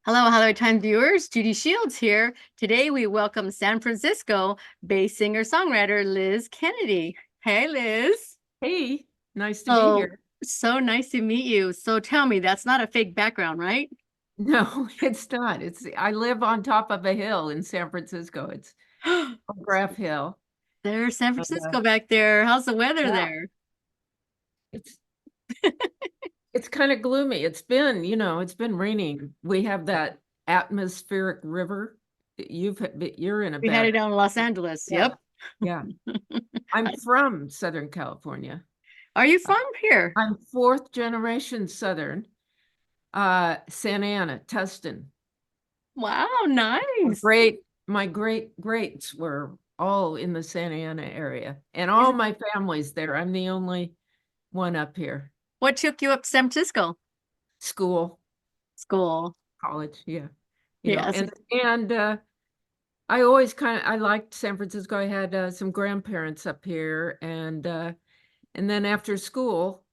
Hello, Hello Time viewers. Judy Shields here. Today we welcome San Francisco-based singer-songwriter Liz Kennedy. Hey, Liz. Hey, nice to be So, here. so nice to meet you. So tell me, that's not a fake background, right? No, it's not. I live on top of a hill in San Francisco. It's Graph Hill. There's San And, Francisco back there. How's the weather yeah, there? it's it's kind of gloomy. It's been raining. We have that atmospheric river. You're in a We had it bad. down in Los Angeles. Yeah, Yep. yeah. I'm from Southern California. Are you Uh, from here? I'm fourth generation Southern. Santa Ana, Tustin. Wow, My nice. great my great greats were all in the Santa Ana area, and all Is- my family's there. I'm the only one up here. What took you up to San Francisco? School, School. college, yeah. Yes. And I always I liked San Francisco. I had some grandparents up here, and then after school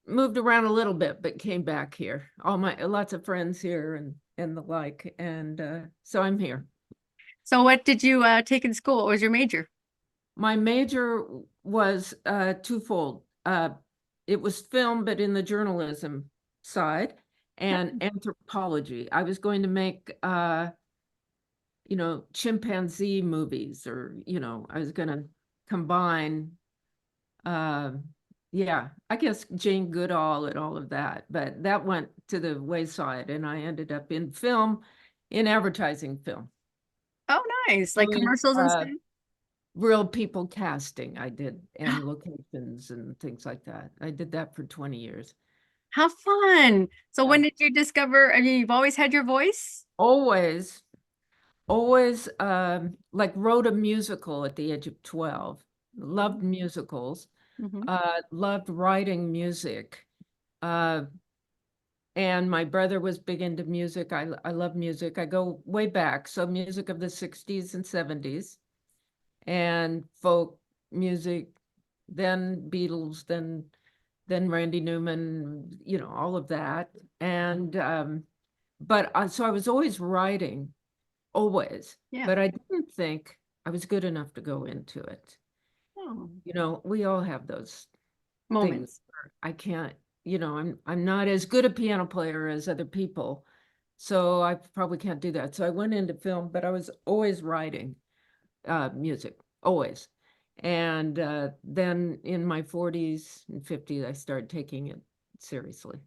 moved around a little bit, but came back here. All my lots of friends here and the like, and so I'm here. So what did you take in school? What was your major? My major was twofold. It was film, but in the journalism side, and anthropology. I was going to make, chimpanzee movies, or, I was going to combine, uh, yeah, I guess Jane Goodall and all of that. But that went to the wayside, and I ended up in film, in advertising film. Oh, nice. Like Doing commercials and stuff. real people casting I did, and locations and things like that. I did that for 20 years. How fun. So Yeah. when did you discover, I mean, you've always had your voice? Always, always like wrote a musical at the age of 12. Loved musicals, Mhm. loved writing music. Uh, and my brother was big into music. I love music. I go way back. So music of the 60s and 70s and folk music, then Beatles, then Randy Newman, all of that. And but so I was always writing, always, Yeah. but I didn't think I was good enough to go into it. Oh, We all have those things moments. where I can't, I'm not as good a piano player as other people. So I probably can't do that. So I went into film, but I was always writing music, always. And then in my 40s and 50s, I started taking it seriously.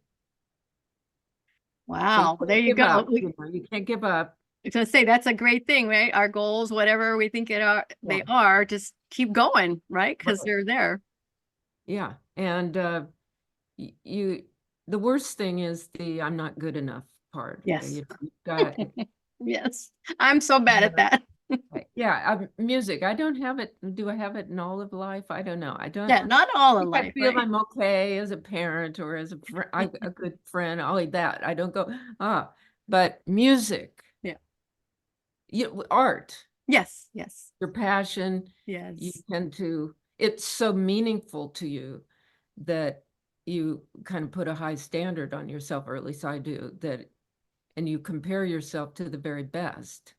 So you Wow. There can't you give go. up, you can't give up. I was gonna say that's a great thing, right? Our goals, whatever we think Yeah, they are, just keep going, right? Because right. they're there. Yeah. And you, the worst thing is the I'm not good enough part. Yes. You've got, Yes. I'm so bad at that. yeah, music. I don't have it. Do I have it in all of life? I don't know. I don't Yeah, not all in think I life, feel right? I'm okay as a parent or as a good friend, all of that. I don't go, but music, Yeah. art, Yes. Yes. your passion, you Yes. tend to, it's so meaningful to you that you kind of put a high standard on yourself, or at least I do, and you compare yourself to the very best.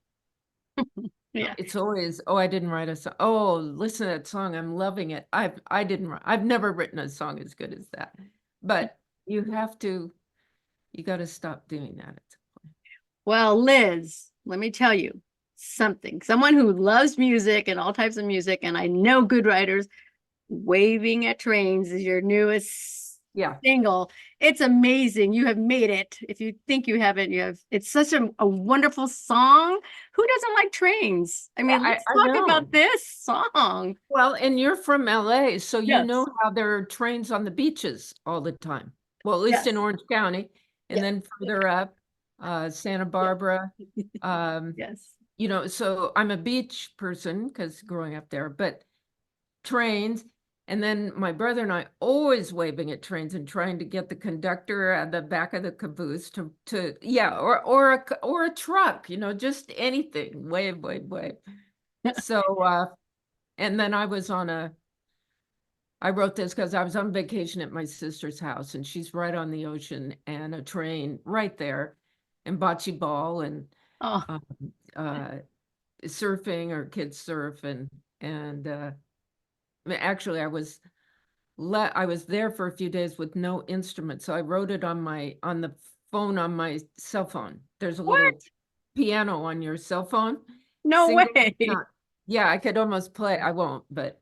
Yeah. It's always, oh, I didn't write a song. Oh, listen to that song. I'm loving it. I've never written a song as good as that. But you got to stop doing that. Well, Liz, let me tell you something. Someone who loves music and all types of music, and I know good writers. Waving at Trains is your newest Yeah, single. It's amazing. You have made it. If you think you haven't, you have. It's such a wonderful song. Who doesn't like trains? I mean, let's I talk know. about this song. Well, and you're from LA, so you know Yes. how there are trains on the beaches all the time. Well, at least in Yes. Orange County, and Yes. then further up, Santa Barbara. Um, Yes. so I'm a beach person because growing up there, but trains. And then my brother and I always waving at trains and trying to get the conductor at the back of the caboose yeah, or a truck, just anything, wave, wave, wave. So and then I wrote this because I was on vacation at my sister's house, and she's right on the ocean, and a train right there. and bocce ball and Oh, um, uh, surfing, or kids surf, and I mean, actually I was there for a few days with no instrument, so I wrote it on the phone on my cell phone. There's a little what? piano on your cell phone. No Single way. not Yeah, I could almost play. I won't, but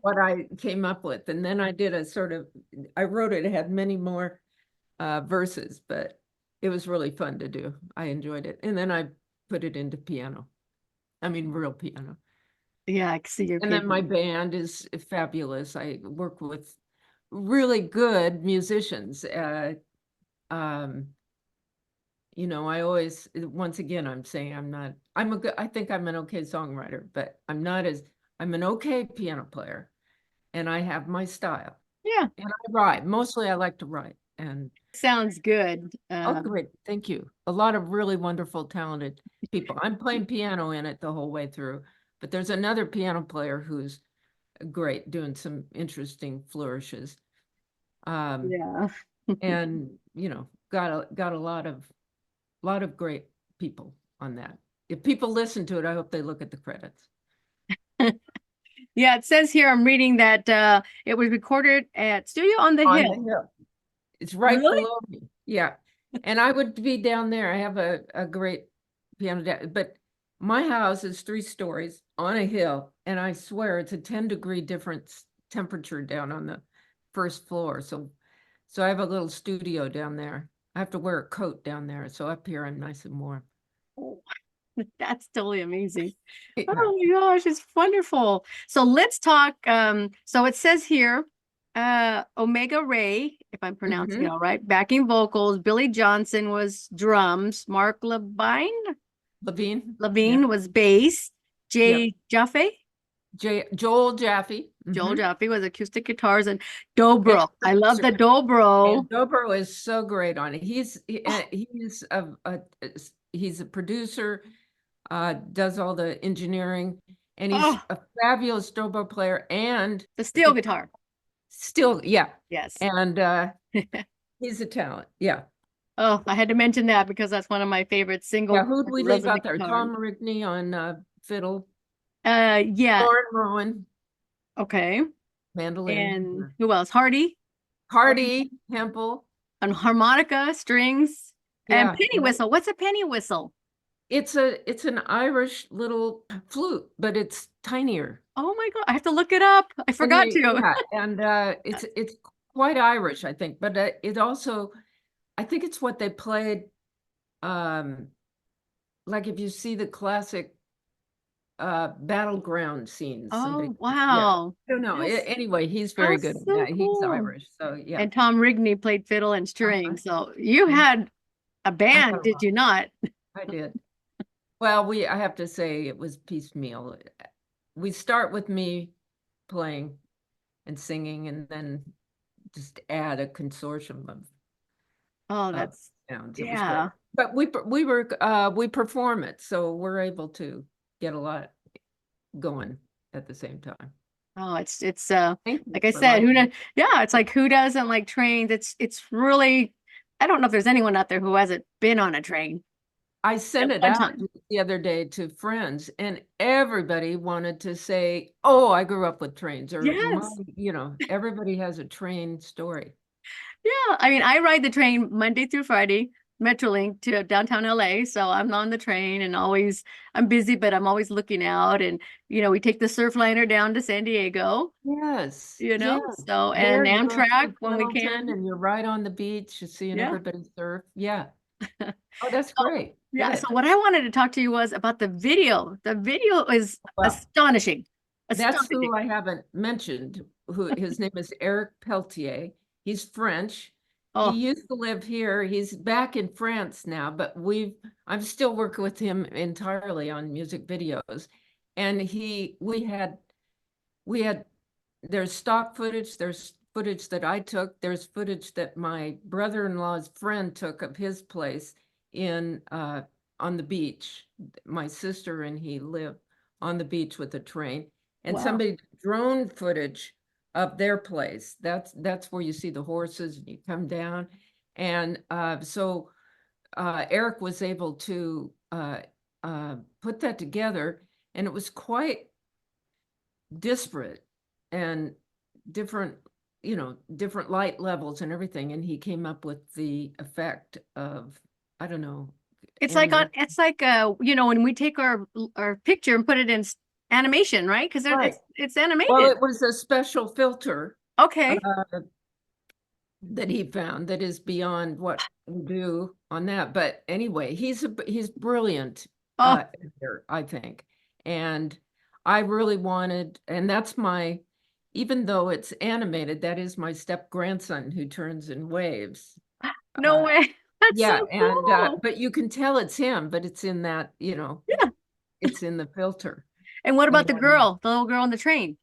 what I came up with. And then I did a sort of I wrote it, it had many more verses, but it was really fun to do. I enjoyed it. And then I put it into piano. I mean, real piano. Yeah, I can see your And then my piano. band is fabulous. I work with really good musicians. Um, I always, once again, I'm saying I think I'm an okay songwriter, but I'm an okay piano player, and I have my style, Yeah, and I write. Mostly I like to write. And sounds good. oh, great. Thank you. A lot of really wonderful, talented people. I'm playing piano in it the whole way through, but there's another piano player who's great, doing some interesting flourishes. Um, Yeah. and got a lot of great people on that. If people listen to it, I hope they look at the credits. Yeah, it says here, I'm reading that it was recorded at Studio on the On the Hill. hill. It's right Really? below me. Yeah. And I would be down there. I have a great piano, but my house is 3 stories on a hill, and I swear it's a 10-degree difference temperature down on the first floor. So I have a little studio down there. I have to wear a coat down there. So up here I'm nice and warm. Oh, that's totally amazing. Yeah. Oh my gosh, it's wonderful. So let's talk. So it says here, Omega Ray, if I'm pronouncing it Mhm. all right, backing vocals. Billy Johnson was drums. Mark Levine. Yeah. Levine was bass. Yep. Jay Jaffe, Joel Jaffe. Joel Mhm. Jaffe was acoustic guitars, and And dobro. I love producer. the dobro. And Dobro is so great on it. He's a producer, does all the engineering, and he's Oh, a fabulous dobro player and the steel guitar. guitar. Still, yeah. Yes. And he's a talent. Yeah. Oh, I had to mention that because that's one of my favorite Yeah. single Who'd we loves leave on the out there? guitar. Tom Rigney on fiddle, Yeah. Lauren Rowan, Okay. mandolin, And who else? Hardy Hardy, Hempel. on harmonica, strings, and Yeah. penny whistle. What's a penny whistle? It's an Irish little flute, but it's tinier. Oh my God, I have to look it up. I And forgot to. it's quite Irish, I think, but it also, I think it's what they played, um, like if you see the classic battleground scenes, somebody, Oh, yeah, wow. I don't know. That's Anyway, he's very good that's at so that. He's cool. Irish, so yeah. And Tom Rigney played fiddle and Uh-huh. strings. So you Yeah, had a I had band, a did lot. you not? I did. Well, I have to say it was piecemeal. We start with me playing and singing, and then just add a consortium Oh, of that's sounds. It was great. yeah. But we perform it, so we're able to get a lot going at the same time. Oh, it's Thank you like I for said, liking it. yeah, it's like who doesn't like trains? It's really I don't know if there's anyone out there who hasn't been on a train I at sent it one out time. the other day to friends, and everybody wanted to say, "Oh, I grew up with trains," or Yes. everybody has a train story. Yeah. I mean, I ride the train Monday through Friday, Metrolink to downtown LA. So I'm on the train and always I'm busy, but I'm always looking out. And we take the Surfliner down to San Diego, Yes, So and there you go Amtrak through when we Pendleton, can. and you're right on the beach. You're seeing Yeah. everybody surf. Yeah. Oh, that's So, great. yeah. So Good. what I wanted to talk to you was about the video. The video is Well, astonishing. that's Astonishing. who I haven't mentioned, who his name is Eric Peltier. He's French. He Oh, used to live here. He's back in France now, but I'm still working with him entirely on music videos. And we had there's stock footage, there's footage that I took, there's footage that my brother-in-law's friend took of his place in on the beach. My sister and he live on the beach with a train, and wow. somebody drone footage of their place. That's where you see the horses and you come down. And so Eric was able to put that together, and it was quite disparate and different, different light levels and everything. And he came up with the effect of, I don't know. It's like when we take our picture and put it in animation, right? Because Right. it's Well, animated. it was a special filter Okay. that he found that is beyond what we do on that. But anyway, he's brilliant Oh, editor, I think. And I really wanted, and that's my, even though it's animated, that is my step grandson who turns in waves. no Uh, way. That's yeah, so and cool. but you can tell it's him, but it's in that, Yeah. it's in the filter. And what about the And girl, the little girl on the train?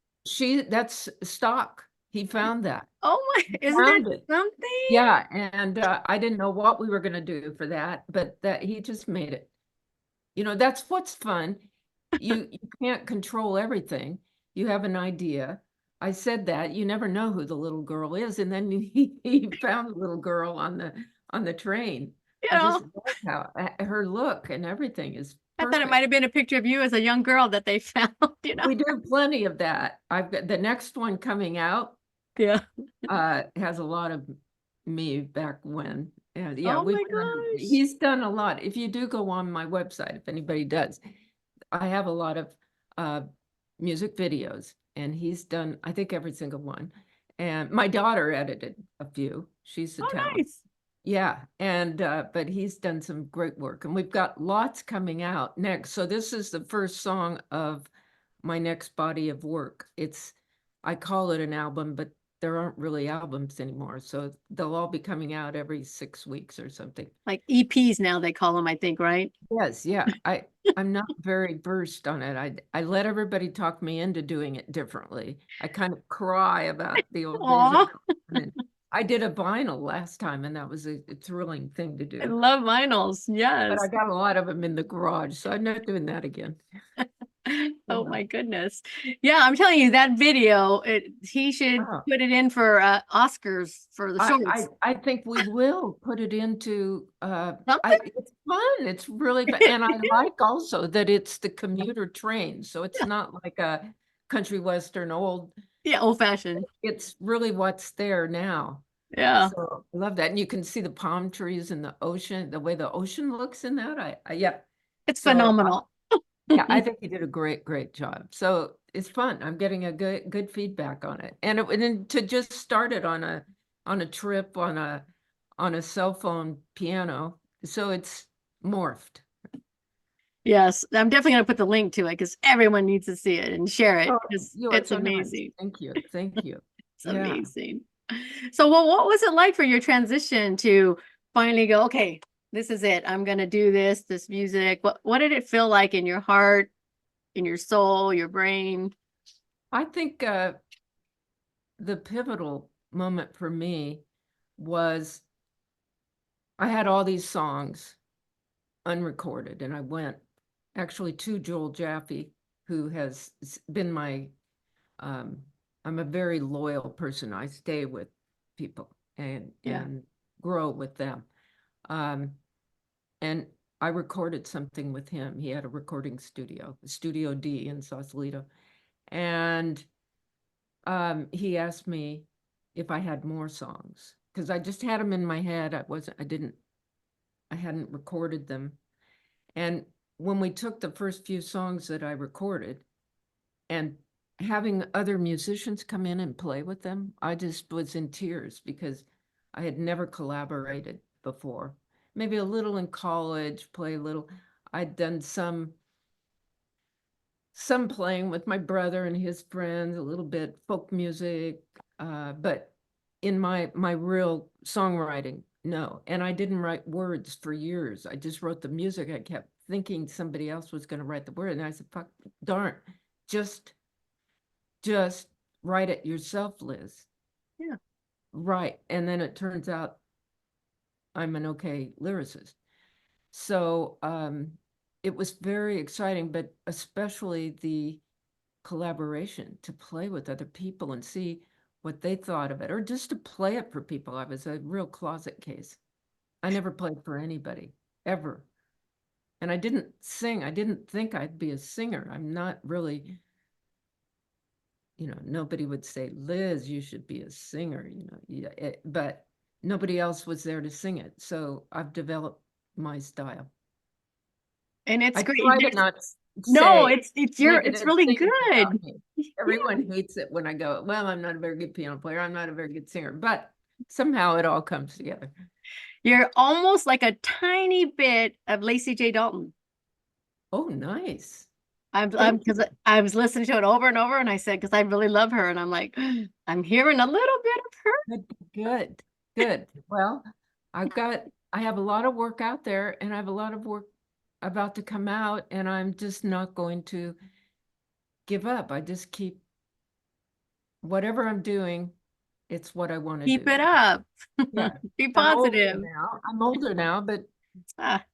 that's stock. He found that. Oh my, He isn't that found it. something? Yeah, and I didn't know what we were going to do for that, but that he just made it. That's what's fun. You can't control everything. You have an idea. I said that you never know who the little girl is, and then he found the little girl on the train. You I just know, love how her look and everything is I thought it might perfect. have been a picture of you as a young girl that they found, you know? We do plenty of that. I've got the next one coming out. Yeah. Has a lot of me back when. And yeah, Oh my gosh. he's done a lot. If you do go on my website, if anybody does, I have a lot of uh, music videos, and he's done, I think, every single one. And my daughter edited a few. She's a Oh, talent. nice. Yeah, and but he's done some great work, and we've got lots coming out next. So this is the first song of my next body of work. I call it an album, but there aren't really albums anymore. So they'll all be coming out every 6 weeks or something. Like EPs now they call them, I think, right? Yes, yeah. I'm not very versed on it. I let everybody talk me into doing it differently. I kind of cry about the old days. Aw, And then I did a vinyl last time, and that was a thrilling thing to I do. love vinyls. But I Yes. got a lot of them in the garage, so I'm not doing that again. Oh Yeah. my goodness. Yeah, I'm telling you that video, he should Oh, put it in for Oscars for the shorts. I think we will put it into Something? it's fun. It's really fun. And I like also that it's the commuter train. So it's Yeah. not like a country western old. Yeah, old fashioned. It's really what's there now. Yeah. So I love that. And you can see the palm trees and the ocean, the way the ocean looks in that. Yeah. It's So phenomenal. yeah, I think he did a great job. So it's fun. I'm getting a good feedback on it. And then to just start it on a trip on a cell phone piano. So it's morphed. Yes, I'm definitely going to put the link to it because everyone needs to see it and share it Oh, because you are it's so nice. amazing. Thank you. Thank you. It's Yeah. amazing. So, what was it like for your transition to finally go, okay, this is it. I'm going to do this music. What did it feel like in your heart, in your soul, your brain? I think the pivotal moment for me was I had all these songs unrecorded, and I went actually to Joel Jaffe, who has been my um, I'm a very loyal person. I stay with people Yeah. and grow with them. Um, and I recorded something with him. He had a recording studio, Studio D in Sausalito. And he asked me if I had more songs because I just had them in my head. I hadn't recorded them. And when we took the first few songs that I recorded and having other musicians come in and play with them, I just was in tears because I had never collaborated before. Maybe a little in college, play a little. I'd done some playing with my brother and his friends, a little bit folk music, but in my real songwriting, no. And I didn't write words for years. I just wrote the music. I kept thinking somebody else was going to write the word, and I said, "Fuck, darn, just just write it yourself, Liz." Yeah. Right. And then it turns out I'm an okay lyricist. So it was very exciting, but especially the collaboration to play with other people and see what they thought of it, or just to play it for people. I was a real closet case. I never played for anybody. ever. And I didn't sing. I didn't think I'd be a singer. I'm not really, nobody would say, Liz, you should be a singer, but nobody else was there to sing it. So I've developed my style. And it's I great. try to not No, say it's negative really things about good. me. Yeah. Everyone hates it when I go, well, I'm not a very good piano player. I'm not a very good singer, but somehow it all comes together. You're almost like a tiny bit of Lacey J. Dalton. Oh, nice. I'm Thank you. because I was listening to it over and over, and I said, because I really love her, and I'm like, I'm hearing a little bit of her. Good, good. Well, I have a lot of work out there and I have a lot of work about to come out, and I'm just not going to give up. I just keep whatever I'm doing, it's what I want to Keep do. it up. Yeah. Be I'm older positive. now. I'm older now, but Ah,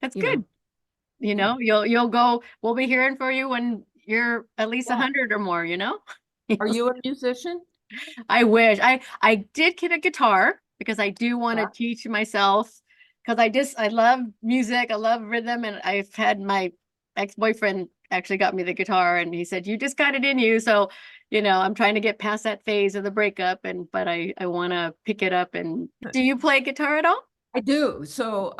that's you know, good. You yeah. know, you'll go. We'll be hearing for you when you're at least Yeah. 100 or more. You know. Are you a musician? I wish I did get a guitar because I do want to Yeah. teach myself because I love music, I love rhythm, and I've had my ex-boyfriend actually got me the guitar and he said you just got it in you. So, I'm trying to get past that phase of the breakup but I want to pick it up. And do you play guitar at all? I do. So,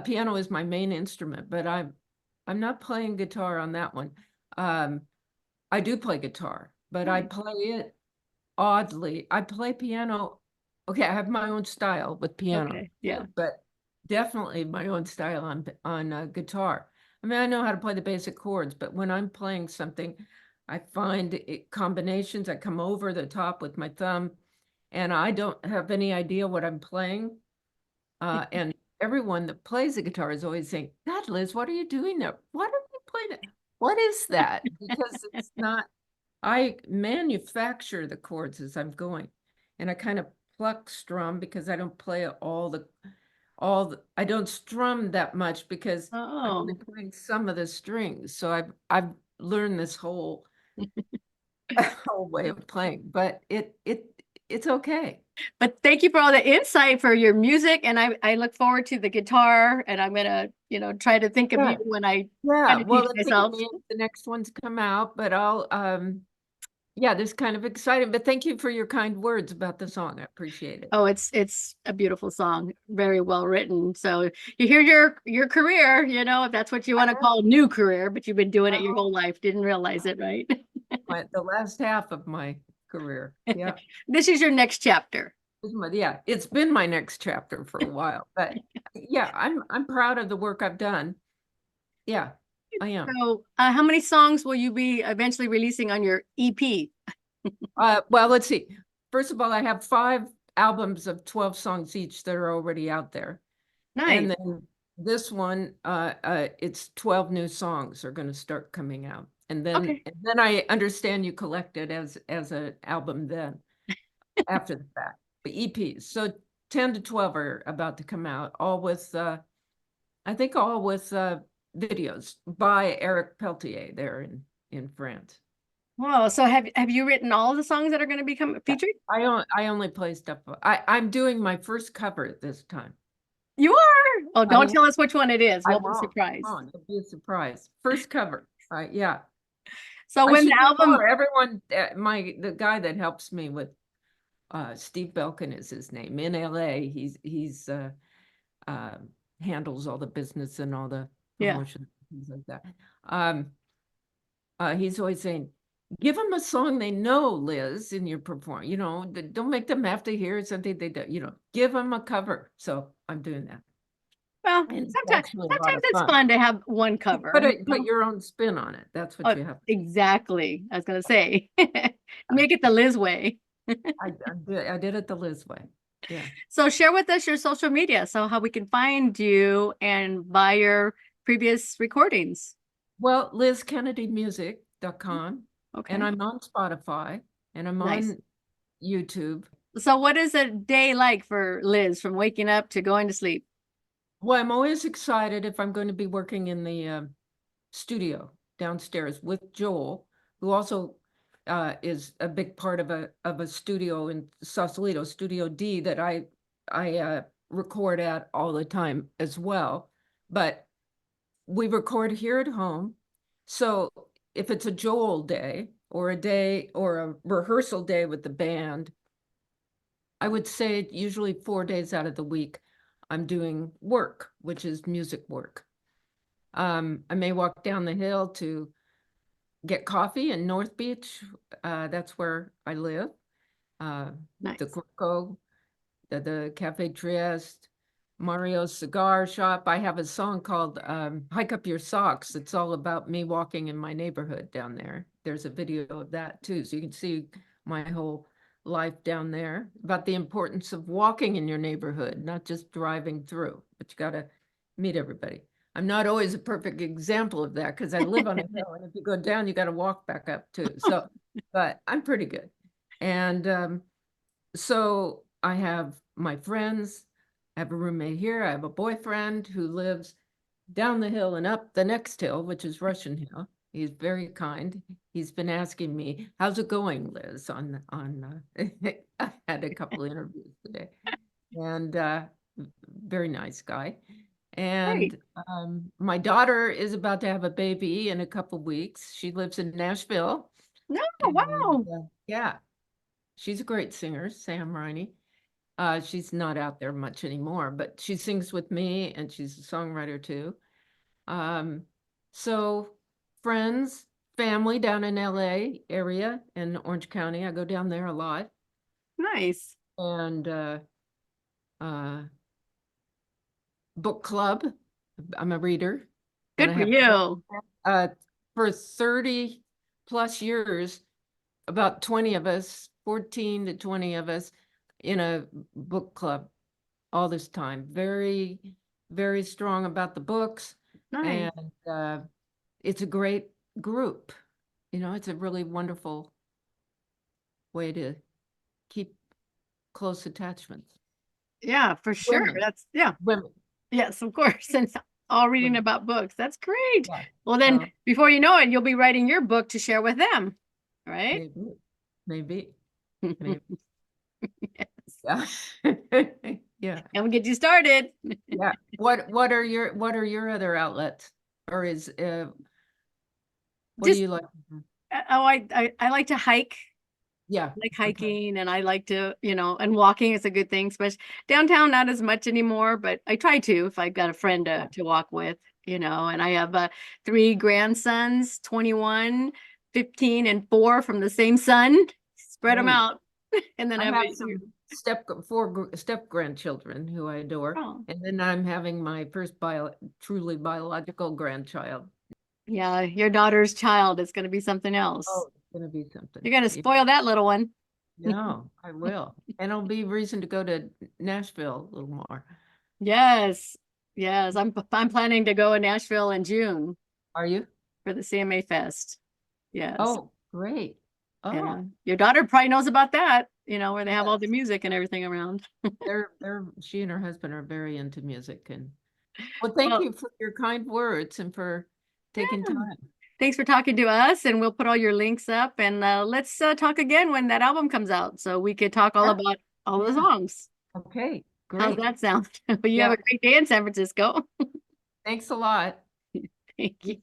piano is my main instrument, but I'm not playing guitar on that one. Um, I do play guitar, but I Nice. play it oddly. I play piano. Okay, I have my own style with piano Okay. Yeah. too, but definitely my own style on guitar. I mean, I know how to play the basic chords, but when I'm playing something, I find combinations. I come over the top with my thumb, and I don't have any idea what I'm playing. And everyone that plays the guitar is always saying, "God, Liz, what are you doing there? What are you playing? What is that?" Because it's not. I manufacture the chords as I'm going, and I kind of pluck strum because I don't play I don't strum that much because I'm only Oh, playing some of the strings. So I've learned this whole whole way of playing, but it's okay. but thank you for all the insight for your music. And I look forward to the guitar and I'm gonna, try to think of you Yeah. when I try Yeah. to Well, teach let's see myself. when the next ones come out, but yeah, this is kind of exciting, but thank you for your kind words about the song. I appreciate it. Oh, it's a beautiful song, very well written. So you hear your career, if that's what you I want to know. call a new career, but you've been doing it your Well, whole life, didn't realize it, right? the last half of my career. Yeah. This is your next chapter. Yeah, it's been my next chapter for a while, but yeah, I'm proud of the work I've done. Yeah, I am. So, how many songs will you be eventually releasing on your EP? Well, let's see. First of all, I have 5 albums of 12 songs each that are already out there. And Nice. then this one, it's 12 new songs are going to start coming out. Okay. And then I understand you collect it as an album then after the fact, the EPs. So 10 to 12 are about to come out, all with I think all with videos by Eric Peltier there in France. Wow. So have you written all the songs that are going to become Yeah. featured? I only play stuff. I'm doing my first cover this time. You are. Oh, I don't tell us which one it is. I We'll be won't. surprised. Oh, it'll be a surprise. First cover. Yeah. So I when the should do album, more. Everyone, the guy that helps me with Steve Belkin is his name in LA. He's handles all the business and all the yeah. promotion, things like that. Um, he's always saying, give them a song they know, Liz, in your perform. Don't make them have to hear something they don't, give them a cover. So I'm doing that. Well, And it's sometimes actually a lot sometimes of it's fun. fun to have one cover. Put your own spin on it. That's what Oh, you have. exactly. I was gonna say, make it the Liz way. I did it the Liz way. Yeah. So share with us your social media, so how we can find you and buy your previous recordings. Well, LizKennedyMusic.com, and Okay, I'm on Spotify, and I'm nice. on YouTube. So what is a day like for Liz from waking up to going to sleep? Well, I'm always excited if I'm going to be working in the studio downstairs with Joel, who also is a big part of a studio in Sausalito, Studio D, that I record at all the time as well. But we record here at home. So if it's a Joel day or a day or a rehearsal day with the band, I would say usually 4 days out of the week, I'm doing work, which is music work. I may walk down the hill to get coffee in North Beach. That's where I live. The Nice. Corco, the Cafe Trieste, Mario's cigar shop. I have a song called Hike Up Your Socks. It's all about me walking in my neighborhood down there. There's a video of that too. So you can see my whole life down there, about the importance of walking in your neighborhood, not just driving through, but you got to meet everybody. I'm not always a perfect example of that because I live on a hill, and if you go down, you got to walk back up too. So, but I'm pretty good. And so I have my friends. I have a roommate here. I have a boyfriend who lives down the hill and up the next hill, which is Russian Hill. He's very kind. He's been asking me, "How's it going, Liz?" I had a couple of interviews today, and very nice guy. Great. And my daughter is about to have a baby in a couple weeks. She lives in Nashville. No, And wow. yeah, she's a great singer, Sam Riney. She's not out there much anymore, but she sings with me and she's a songwriter too. Um, so friends, family down in LA area in Orange County. I go down there a lot. Nice. And uh, book club. I'm a reader. And Good I for have you. for 30 plus years, about 20 of us, 14 to 20 of us in a book club all this time. Very, very strong about the books. Nice. And it's a great group. You know, it's a really wonderful way to keep close attachments. Yeah, for sure. Women, Yeah. women, Yes, of course. And all reading women. about books. That's great. Yeah. Well, then before you know it, you'll be writing your book to share with them, right? Maybe, maybe, maybe. Yes. Yeah. Yeah. And we'll get you started. Yeah. What are your other outlets? Or is what do Just, you like? I like to hike. Yeah. Like Okay. hiking, and I like to, and walking is a good thing, especially downtown, not as much anymore, but I try to if I've got a friend to walk with, and I have 3 grandsons, 21, 15, and 4 from the same son. Spread them Great. out. And then I I have have some step grandchildren who I adore. oh, And then I'm having my first truly biological grandchild. yeah, your daughter's child is going to be something else. Oh, it's gonna be something. You're going to Yeah. spoil that little one. No, I will. And it'll be reason to go to Nashville a little more. Yes. Yes, I'm planning to go in Nashville in June Are you? for the CMA Fest. Yes. Oh, great. And Oh, your daughter probably knows about that, where they have all the yes. music and everything around. She and her husband are very into music. And well, thank Well, you for your kind words and for taking yeah. time. Thanks for talking to us, and we'll put all your links up, and let's talk again when that album comes out so we could talk all Yeah. about all the Yeah. songs. Okay, How's great. that sound? You have Yeah. a great day in San Francisco. Thanks a lot. Thank you.